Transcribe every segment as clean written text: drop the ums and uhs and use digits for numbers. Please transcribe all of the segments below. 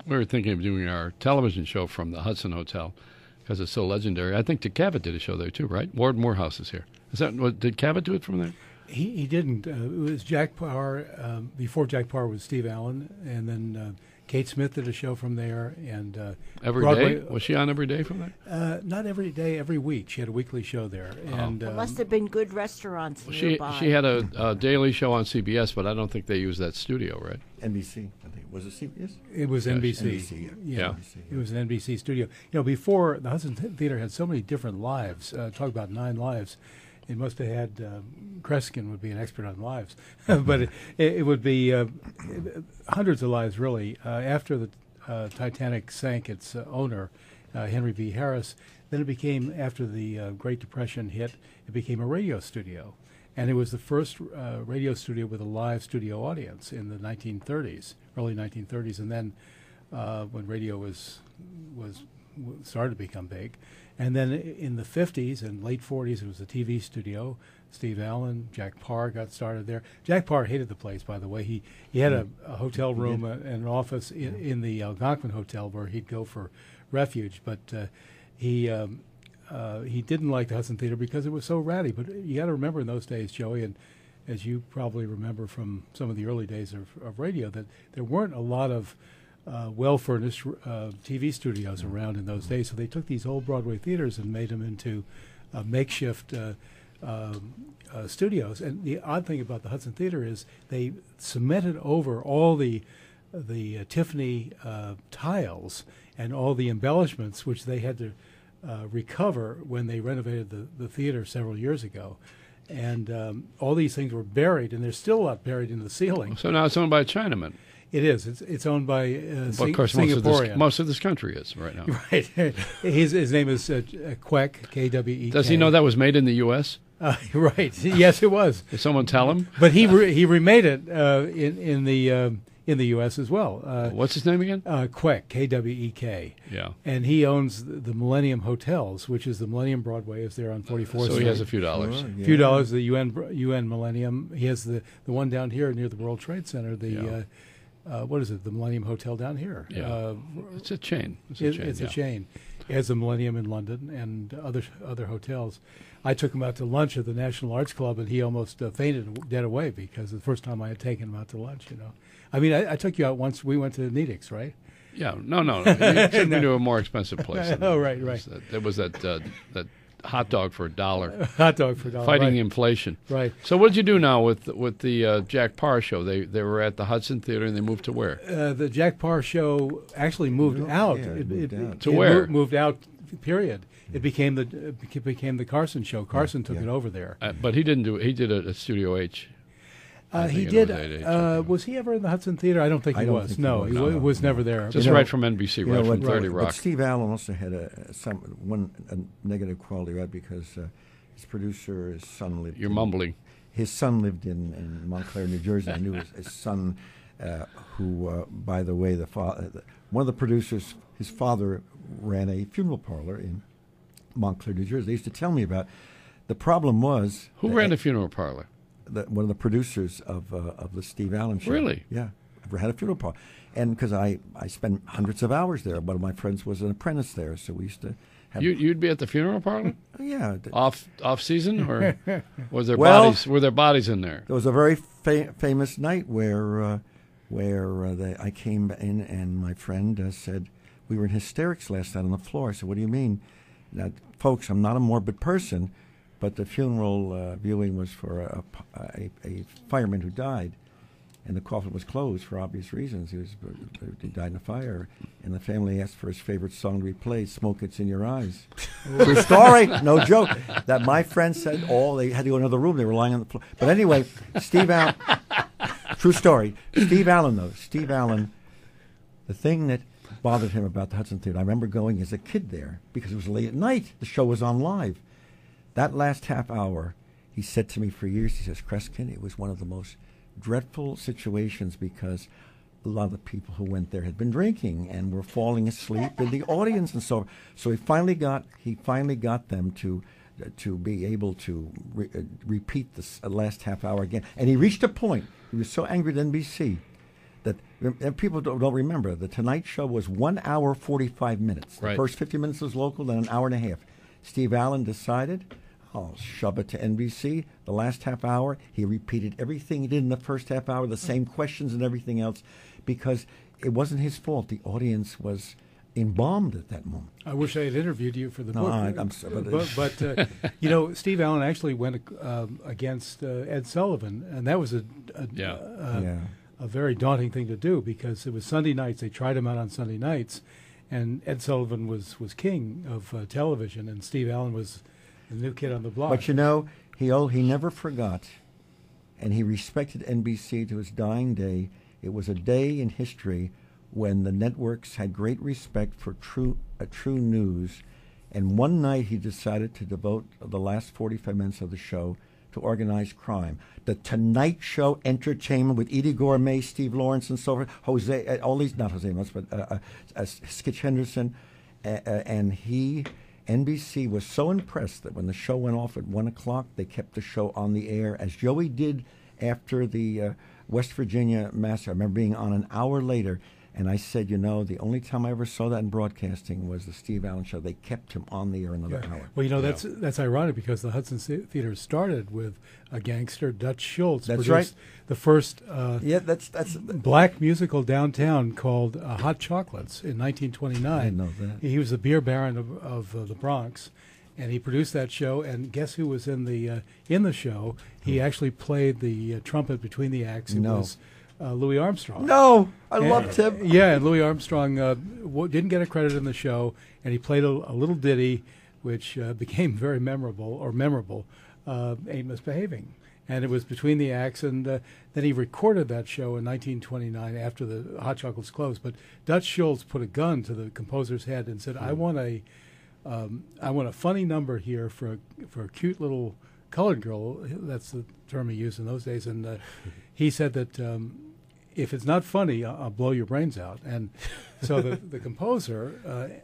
We were thinking of doing our television show from the Hudson Hotel because it's so legendary. I think Cavett did a show there too, right? Ward Morehouse is here. Is that what? Did Cavett do it from there? He didn't. It was Jack Parr. Before Jack Parr was Steve Allen, and then Kate Smith did a show from there. And every Broadway, day? Was she on every day from there? Not every day, every week. She had a weekly show there. And there must have been good restaurants nearby. She had a daily show on CBS, but I don't think they used that studio, right? NBC, I think. Was it CBS? It was NBC. NBC, Yeah. NBC, It was an NBC studio. Before, the Hudson Theater had so many different lives. Talk about 9 lives. It must have had, Kreskin would be an expert on lives, but it would be hundreds of lives, really. After the Titanic sank its owner, Henry V. Harris, then it became, after the Great Depression hit, it became a radio studio. And it was the first radio studio with a live studio audience in the 1930s, early 1930s. And then when radio was started to become big. And then in the 50s and late 40s, it was a TV studio. Steve Allen, Jack Parr got started there. Jack Parr hated the place, by the way. He had a hotel room and an office in the Algonquin Hotel where he'd go for refuge. But he didn't like the Hudson Theater because it was so ratty. But you got to remember in those days, Joey, and as you probably remember from some of the early days of radio, that there weren't a lot of well-furnished TV studios around in those days. So they took these old Broadway theaters and made them into makeshift studios. And the odd thing about the Hudson Theater is they cemented over all the Tiffany tiles and all the embellishments, which they had to recover when they renovated the theater several years ago. And all these things were buried, and they're still a lot buried in the ceiling. So now it's owned by a Chinaman. It is. It's owned by but of course, Singaporean. most of this country is right now. Right. His name is Kwek, K-W-E-K. Does he know that was made in the U.S.? Right. Yes, it was. Did someone tell him? But he remade it in the U.S. as well. What's his name again? Kwek, K-W-E-K. Yeah. And he owns the Millennium Hotels, which is the Millennium Broadway is there on 44th Street. So he has a few dollars. Sure, A few dollars, the UN Millennium. He has the one down here near the World Trade Center, what is it, the Millennium Hotel down here. Yeah. It's a chain. It's a chain. It has a Millennium in London and other hotels. I took him out to lunch at the National Arts Club, and he almost fainted dead away because the first time I had taken him out to lunch, I mean, I took you out once. We went to Nedick's, right? Yeah. No. You took me to a more expensive place. Oh, right. There was that hot dog for $1. Hot dog for $1. Fighting right. inflation. Right. So what did you do now with the Jack Parr show? They were at the Hudson Theater, and they moved to where? The Jack Parr show actually moved out. Yeah, To where? Moved out. Period. It became the Carson show. Carson took it over there. But he didn't do it. He did a Studio H. He did. Was he ever in the Hudson Theater? I don't think he was. No, he was never there. Just right from NBC, right from 30 Rock. But Steve Allen also had a negative quality, right? Because his producer, his son lived. You're mumbling. His son lived in Montclair, New Jersey. I knew his son, who, by the way, one of the producers, his father ran a funeral parlor in Montclair, New Jersey. They used to tell me about. The problem was who ran the funeral parlor? One of the producers of the Steve Allen show. Really? Yeah. I had a funeral parlor. And because I spent hundreds of hours there. One of my friends was an apprentice there, so we used to have... You'd be at the funeral parlor? Yeah. Off season? Or were there bodies in there? There was a very famous night where I came in and my friend said, we were in hysterics last night on the floor. I said, what do you mean? Now, folks, I'm not a morbid person, but the funeral viewing was for a fireman who died, and the coffin was closed for obvious reasons. He died in a fire, and the family asked for his favorite song to be played, "Smoke It's in Your Eyes." True story, no joke. That my friend said they had to go in another room. They were lying on the floor. But anyway, Steve Allen, true story. Steve Allen, the thing that bothered him about the Hudson Theater, I remember going as a kid there because it was late at night. The show was on live. That last half hour, he said to me for years, he says, Kreskin, it was one of the most dreadful situations because a lot of the people who went there had been drinking and were falling asleep in the audience and so on. So he finally got them to be able to repeat this last half hour again. And he reached a point, he was so angry at NBC, that and people don't remember. The Tonight Show was 1 hour 45 minutes. The Right. first 50 minutes was local, then an hour and a half. Steve Allen decided, I'll shove it to NBC. The last half hour, he repeated everything he did in the first half hour, the same questions and everything else, because it wasn't his fault. The audience was embalmed at that moment. I wish I had interviewed you for the No, book. I'm sorry. But you know, Steve Allen actually went against Ed Sullivan, and that was a very daunting thing to do because it was Sunday nights. They tried him out on Sunday nights, and Ed Sullivan was king of television, and Steve Allen was the new kid on the block. But you know, he never forgot, and he respected NBC to his dying day. It was a day in history when the networks had great respect for true news, and one night he decided to devote the last 45 minutes of the show to organized crime. The Tonight Show entertainment with Edie Gourmet, Steve Lawrence, and so forth, not Jose Musk, but Skitch Henderson, and NBC was so impressed that when the show went off at 1 o'clock, they kept the show on the air, as Joey did after the West Virginia massacre. I remember being on an hour later, and I said, you know, the only time I ever saw that in broadcasting was the Steve Allen Show. They kept him on the air another hour. Well, you know, that's ironic because the Hudson Theater started with a gangster, Dutch Schultz. That's produced the first that's black musical downtown called Hot Chocolates in 1929. I didn't know that. He was the beer baron of the Bronx, and he produced that show. And guess who was in the show? He actually played the trumpet between the acts. It was Louis Armstrong. No, I loved him. Yeah, and Louis Armstrong didn't get a credit in the show, and he played a little ditty, which became very memorable, Ain't Misbehaving. And it was between the acts, and then he recorded that show in 1929 after the Hot Chocolates closed. But Dutch Schultz put a gun to the composer's head and said, I want a funny number here for a cute little colored girl. That's the term he used in those days. And he said that if it's not funny, I'll blow your brains out. And so the composer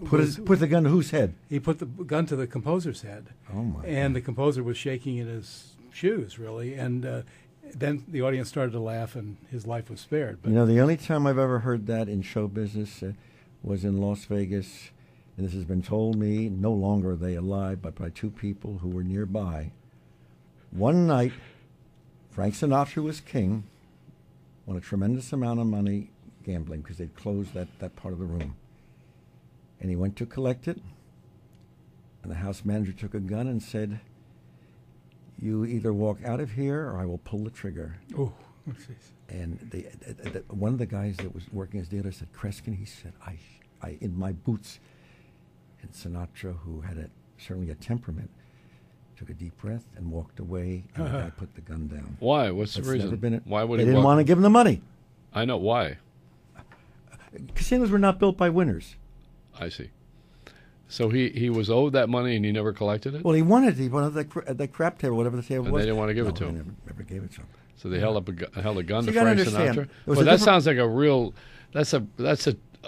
put the gun to whose head? He put the gun to the composer's head. Oh my! And the composer was shaking in his shoes, really. And then the audience started to laugh, and his life was spared. But you know, the only time I've ever heard that in show business was in Las Vegas, and this has been told me. No longer are they alive, but by two people who were nearby. One night, Frank Sinatra was king. Won a tremendous amount of money gambling because they'd closed that part of the room. And he went to collect it, and the house manager took a gun and said, you either walk out of here or I will pull the trigger. Oh, and one of the guys that was working as dealer said, Kreskin, he said, I in my boots. And Sinatra, who had certainly a temperament, took a deep breath and walked away, and the guy put the gun down. Why? What's the reason? Why would they he didn't want to give him the money. I know why. Casinos were not built by winners. I see. So he was owed that money and he never collected it? Well, he wanted the crap table, whatever the table and was. They didn't want to give it to they him. Never gave it to him. So they held a gun So to you gotta Frank understand, Sinatra. it was Well, a that different- sounds like a real. That's a.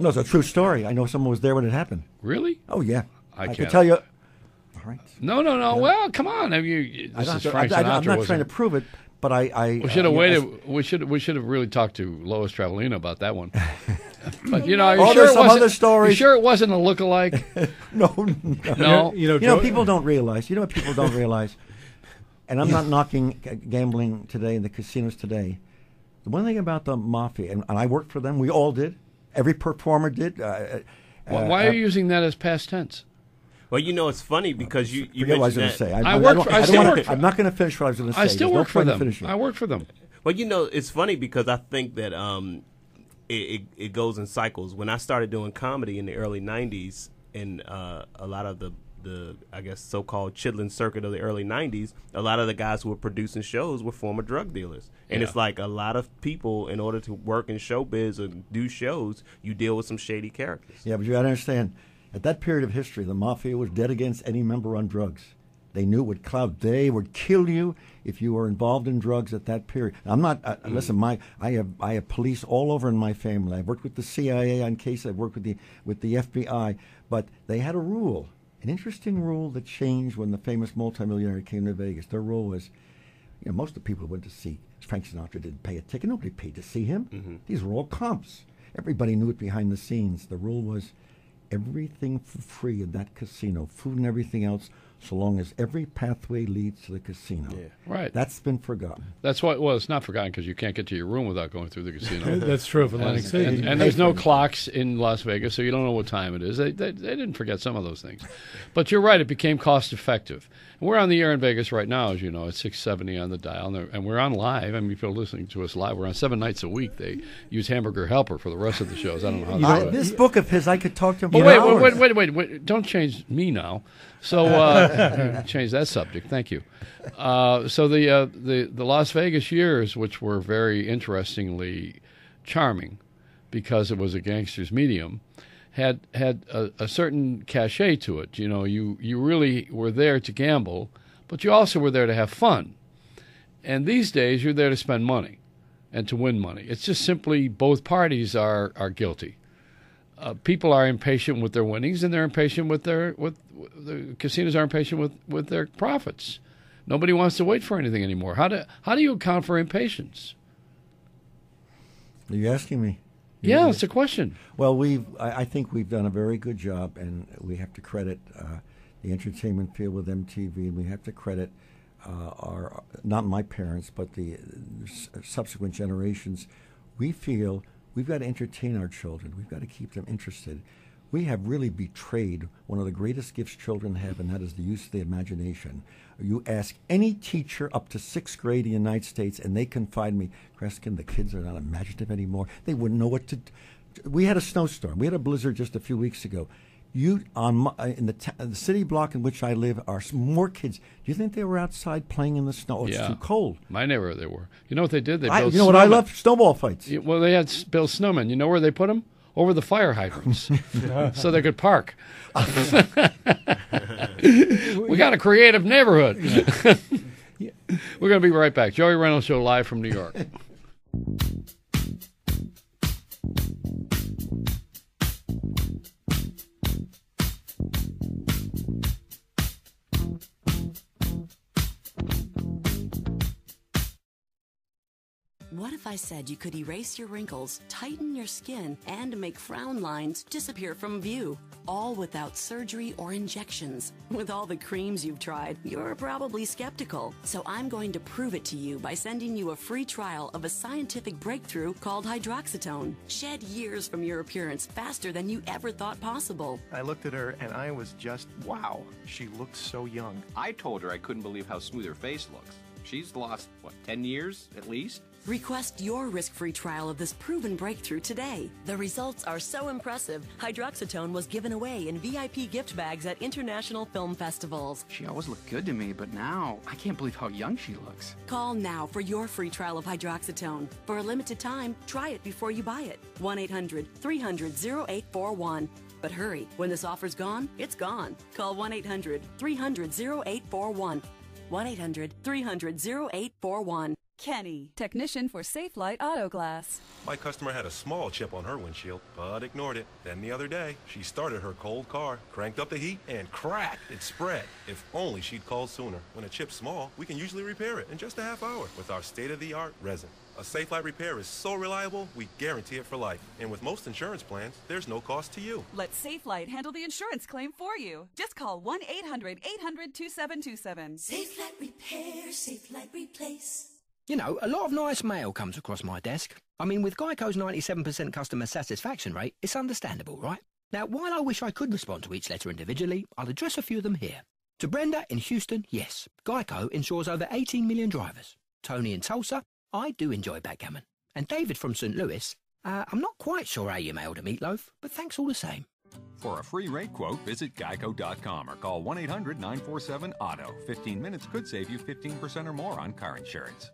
No, it's a true story. I know someone was there when it happened. Really? Oh yeah, I can can't- tell you. All right. No. Well, come on. Have you? This is Frank Sinatra. I'm not trying to wasn't- prove it, but I We should have waited. We should have really talked to Lois Travelino about that one. But you know, are you sure there's it some wasn't? other stories. You sure it wasn't a lookalike? No. No. You know, what people don't realize. You know what people don't realize. And I'm not knocking gambling today and the casinos today. The one thing about the mafia, and I worked for them. We all did. Every performer did. Why are you using that as past tense? Well, you know, it's funny because you forget what I was mentioned going to that. say. I'm not going to finish what I was going to say. I still There's no work for point in them. finishing. I work for them. Well, you know, it's funny because I think that it goes in cycles. When I started doing comedy in the early 90s, and a lot of the I guess so-called Chitlin circuit of the early 90s, a lot of the guys who were producing shows were former drug dealers. And it's like a lot of people, in order to work in showbiz or do shows, you deal with some shady characters. Yeah, but you got to understand, at that period of history, the mafia was dead against any member on drugs. They knew it would cloud. They would kill you if you were involved in drugs at that period. I'm not. Listen, I have police all over in my family. I've worked with the CIA on cases. I've worked with the FBI. But they had a rule, an interesting rule that changed when the famous multimillionaire came to Vegas. Their rule was, most of the people who went to see Frank Sinatra didn't pay a ticket. Nobody paid to see him. These were all comps. Everybody knew it behind the scenes. The rule was everything for free in that casino, food and everything else, so long as every pathway leads to the casino. Yeah. Right. That's been forgotten. That's why. Well, it's not forgotten because you can't get to your room without going through the casino. That's true of Atlantic City. And there's no clocks in Las Vegas, so you don't know what time it is. They didn't forget some of those things. But you're right, it became cost effective. And we're on the air in Vegas right now, as you know, it's 670 on the dial, and we're on live. I mean, if you're listening to us live, we're on 7 nights a week. They use Hamburger Helper for the rest of the shows. I don't know how they do it. This book of his, I could talk to him for Oh, hours. wait. Don't change me now. So change that subject. Thank you. So the Las Vegas years, which were very interestingly charming because it was a gangster's medium, had a certain cachet to it. You know, you really were there to gamble, but you also were there to have fun. And these days, you're there to spend money and to win money. It's just simply both parties are guilty. People are impatient with their winnings, and they're impatient with the casinos are impatient with their profits. Nobody wants to wait for anything anymore. How do you account for impatience? Are you asking me? Yeah, it's a question. Well, I think we've done a very good job, and we have to credit the entertainment field with MTV, and we have to credit our, not my parents, but the subsequent generations. We feel we've got to entertain our children. We've got to keep them interested. We have really betrayed one of the greatest gifts children have, and that is the use of the imagination. You ask any teacher up to 6th grade in the United States, and they confide in me, Kreskin, the kids are not imaginative anymore. They wouldn't know what to do. We had a snowstorm. We had a blizzard just a few weeks ago. In the city block in which I live are more kids. Do you think they were outside playing in the snow? It's too cold. My neighborhood, they were. You know what they did? They built what I love? Snowball fights. Well, they had built snowmen. You know where they put them? Over the fire hydrants, so they could park. We got a creative neighborhood. We're going to be right back. Joey Reynolds Show live from New York. What if I said you could erase your wrinkles, tighten your skin, and make frown lines disappear from view? All without surgery or injections. With all the creams you've tried, you're probably skeptical. So I'm going to prove it to you by sending you a free trial of a scientific breakthrough called hydroxytone. Shed years from your appearance faster than you ever thought possible. I looked at her and I was just, wow, she looked so young. I told her I couldn't believe how smooth her face looks. She's lost, 10 years at least? Request your risk-free trial of this proven breakthrough today. The results are so impressive, hydroxytone was given away in VIP gift bags at international film festivals. She always looked good to me, but now I can't believe how young she looks. Call now for your free trial of hydroxytone. For a limited time, try it before you buy it. 1-800-300-0841. But hurry, when this offer's gone, it's gone. Call 1-800-300-0841. 1-800-300-0841. Kenny, technician for Safelite Auto Glass. My customer had a small chip on her windshield, but ignored it. Then the other day, she started her cold car, cranked up the heat, and crack, it spread. If only she'd called sooner. When a chip's small, we can usually repair it in just a half hour with our state-of-the-art resin. A Safelite repair is so reliable, we guarantee it for life. And with most insurance plans, there's no cost to you. Let Safelite handle the insurance claim for you. Just call 1-800-800-2727. Safelite Repair, Safelite Replace. You know, a lot of nice mail comes across my desk. I mean, with Geico's 97% customer satisfaction rate, it's understandable, right? Now, while I wish I could respond to each letter individually, I'll address a few of them here. To Brenda in Houston, yes, Geico insures over 18 million drivers. Tony in Tulsa, I do enjoy backgammon. And David from St. Louis, I'm not quite sure how you mailed a meatloaf, but thanks all the same. For a free rate quote, visit geico.com or call 1-800-947-AUTO. 15 minutes could save you 15% or more on car insurance.